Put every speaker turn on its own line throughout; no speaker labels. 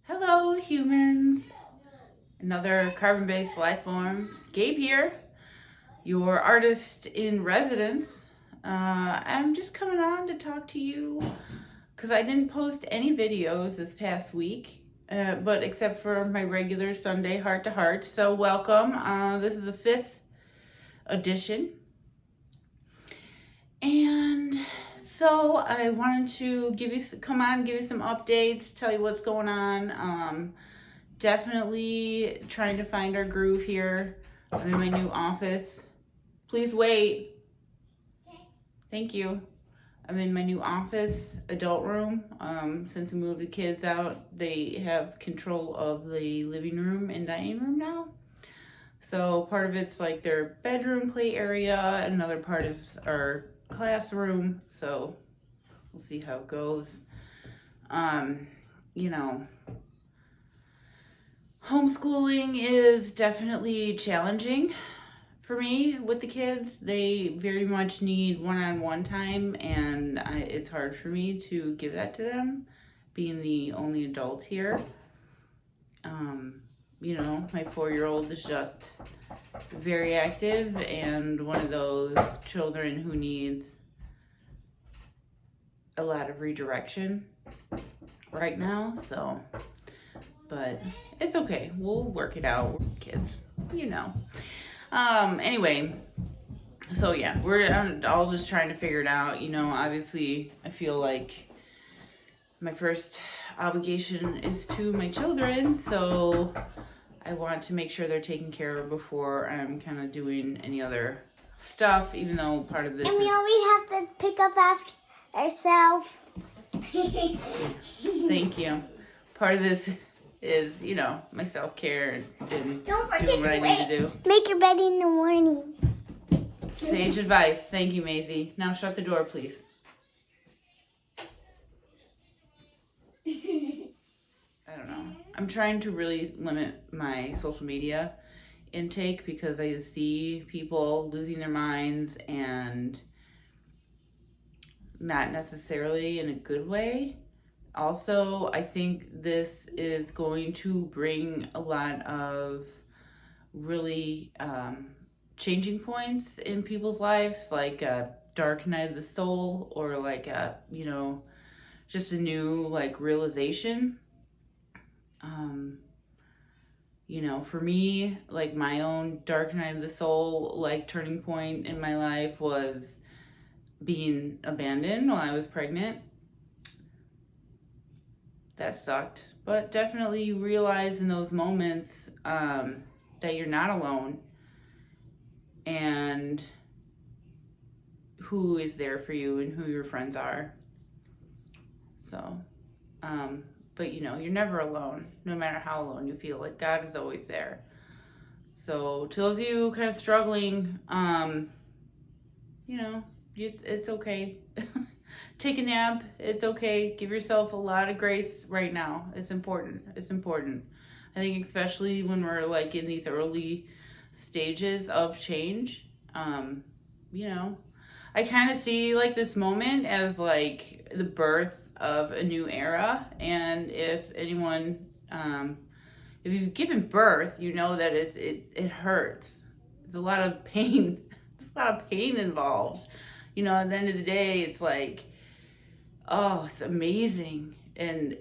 Hello, humans. Another carbon-based life forms. Gabe here, your artist in residence. I'm just coming on to talk to you because I didn't post any videos this past week, but except for my regular Sunday Heart to Heart. So welcome. This is the 5th edition. And so I wanted to give you some updates, tell you what's going on. Definitely trying to find our groove here. I'm in my new office. Please wait. Thank you. I'm in my new office, adult room. Since we moved the kids out, they have control of the living room and dining room now. So part of it's like their bedroom play area, and another part is our classroom. So we'll see how it goes. You know, homeschooling is definitely challenging for me with the kids. They very much need one-on-one time, and it's hard for me to give that to them, being the only adult here. My 4-year-old is just very active and one of those children who needs a lot of redirection right now, but it's okay. We'll work it out. We're kids, Anyway, so yeah, we're all just trying to figure it out. Obviously, I feel like my first obligation is to my children, so I want to make sure they're taken care of before I'm kind of doing any other stuff, even though part of this
and we always have to pick up after ourselves.
Thank you. Part of this is, my self-care and
Don't forget
doing what I need to do.
Make your bed in the morning.
Sage advice. Thank you, Maisie. Now shut the door, please. I don't know. I'm trying to really limit my social media intake because I see people losing their minds, and not necessarily in a good way. Also, I think this is going to bring a lot of really changing points in people's lives, like a dark night of the soul, or like just a new realization. For me, like my own dark night of the soul, turning point in my life was being abandoned while I was pregnant. That sucked, but definitely you realize in those moments that you're not alone, and who is there for you and who your friends are. So, but you're never alone, no matter how alone you feel. Like, God is always there. So to those of you kind of struggling, it's okay. Take a nap. It's okay. Give yourself a lot of grace right now. It's important. I think especially when we're in these early stages of change, I kind of see this moment as the birth of a new era. And if anyone, if you've given birth, you know that it hurts. There's a lot of pain. There's a lot of pain involved. At the end of the day, it's it's amazing and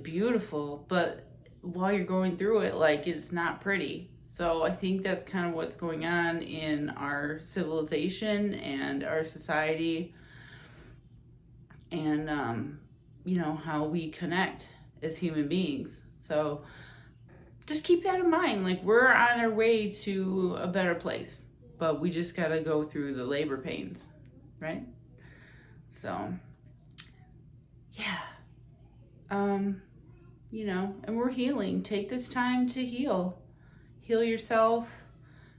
beautiful, but while you're going through it, it's not pretty. So I think that's kind of what's going on in our civilization and our society, and how we connect as human beings. So just keep that in mind. We're on our way to a better place, but we just gotta go through the labor pains, right? So yeah, and we're healing. Take this time to heal yourself.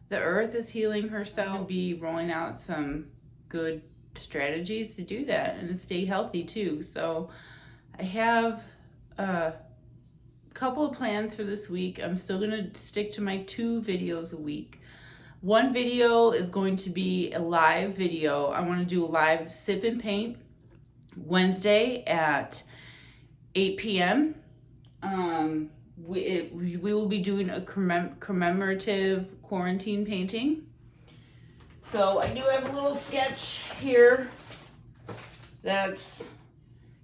The earth is healing herself. Be rolling out some good strategies to do that and to stay healthy too. So I have a couple of plans for this week. I'm still gonna stick to my 2 videos a week. One video is going to be a live video. I want to do a live sip and paint Wednesday at 8 p.m. we will be doing a commemorative quarantine painting. So I do have a little sketch here that's,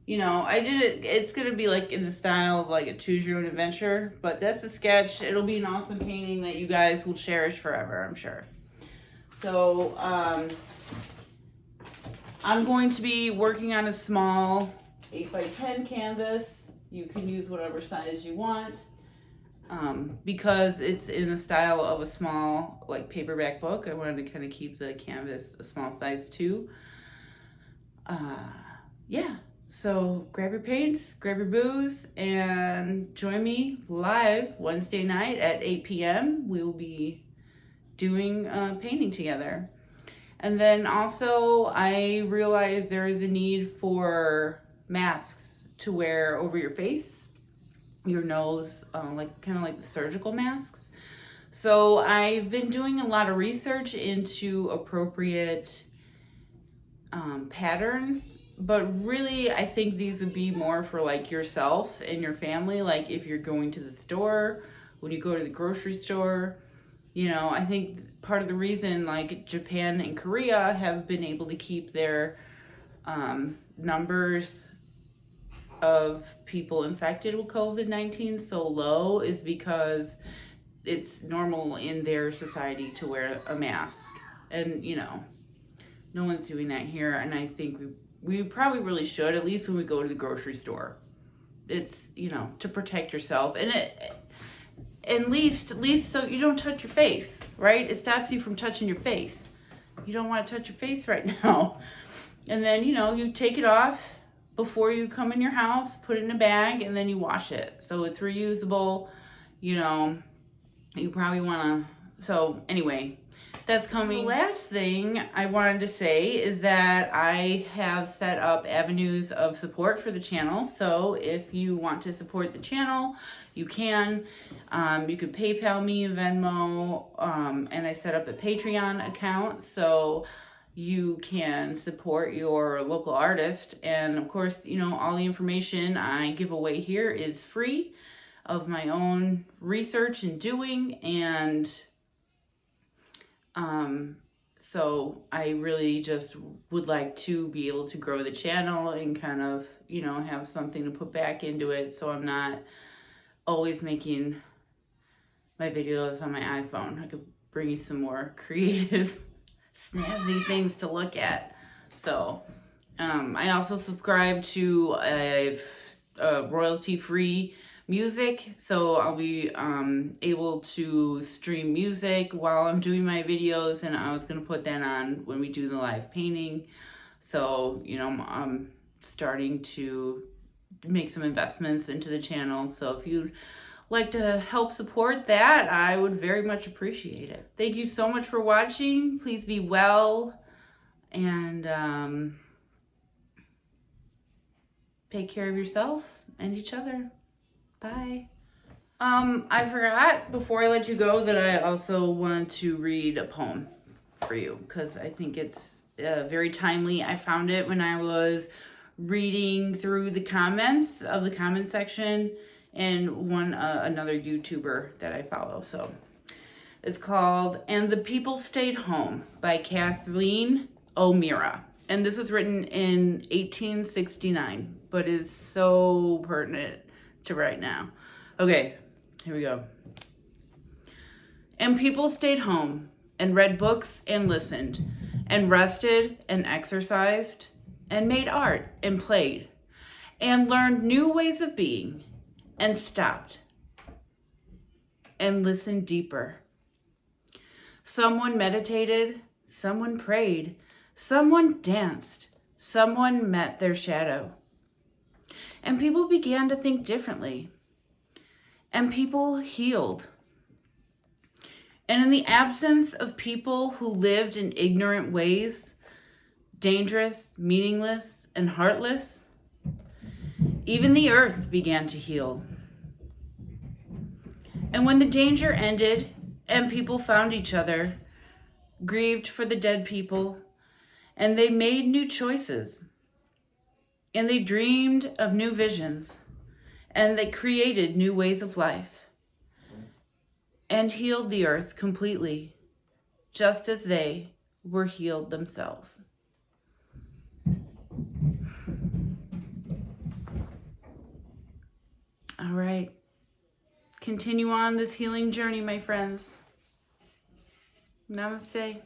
I did it, it's going to be like in the style of like a choose your own adventure, but that's a sketch. It'll be an awesome painting that you guys will cherish forever, I'm sure. So I'm going to be working on a small 8x10 canvas. You can use whatever size you want. Because it's in the style of a small like paperback book, I wanted to kind of keep the canvas a small size too. Yeah, so grab your paints, grab your booze, and join me live Wednesday night at 8 p.m. We will be doing painting together. And then also I realized there is a need for masks to wear over your face, your nose, like kind of like the surgical masks. So I've been doing a lot of research into appropriate patterns, but really I think these would be more for like yourself and your family. Like if you're going to the store, when you go to the grocery store, I think part of the reason like Japan and Korea have been able to keep their numbers of people infected with COVID-19 so low is because it's normal in their society to wear a mask. And, no one's doing that here. And I think we probably really should, at least when we go to the grocery store. It's, to protect yourself. And at least so you don't touch your face, right? It stops you from touching your face. You don't want to touch your face right now. And then, you take it off before you come in your house, put it in a bag, and then you wash it. So it's reusable, you probably want to. So anyway, that's coming. The last thing I wanted to say is that I have set up avenues of support for the channel. So if you want to support the channel, you can. You can PayPal me, Venmo, and I set up a Patreon account so you can support your local artist. And of course, all the information I give away here is free of my own research and doing. And so I really just would like to be able to grow the channel and kind of, have something to put back into it, so I'm not always making my videos on my iPhone. I could bring you some more creative, snazzy things to look at. So I also subscribe to a royalty-free music, so I'll be able to stream music while I'm doing my videos, and I was going to put that on when we do the live painting. So I'm starting to make some investments into the channel, so if you'd like to help support that, I would very much appreciate it. Thank you so much for watching. Please be well, and take care of yourself and each other. Bye. I forgot before I let you go that I also want to read a poem for you, because I think it's very timely. I found it when I was reading through the comments of the comment section and another YouTuber that I follow. So it's called "And the People Stayed Home" by Kathleen O'Meara. And this was written in 1869, but is so pertinent to right now. Okay, here we go. And people stayed home and read books and listened and rested and exercised and made art and played and learned new ways of being and stopped and listened deeper. Someone meditated, someone prayed, someone danced, someone met their shadow. And people began to think differently. And people healed. And in the absence of people who lived in ignorant ways, dangerous, meaningless, and heartless, even the earth began to heal. And when the danger ended and people found each other, grieved for the dead people, and they made new choices, and they dreamed of new visions, and they created new ways of life and healed the earth completely, just as they were healed themselves. All right. Continue on this healing journey, my friends. Namaste.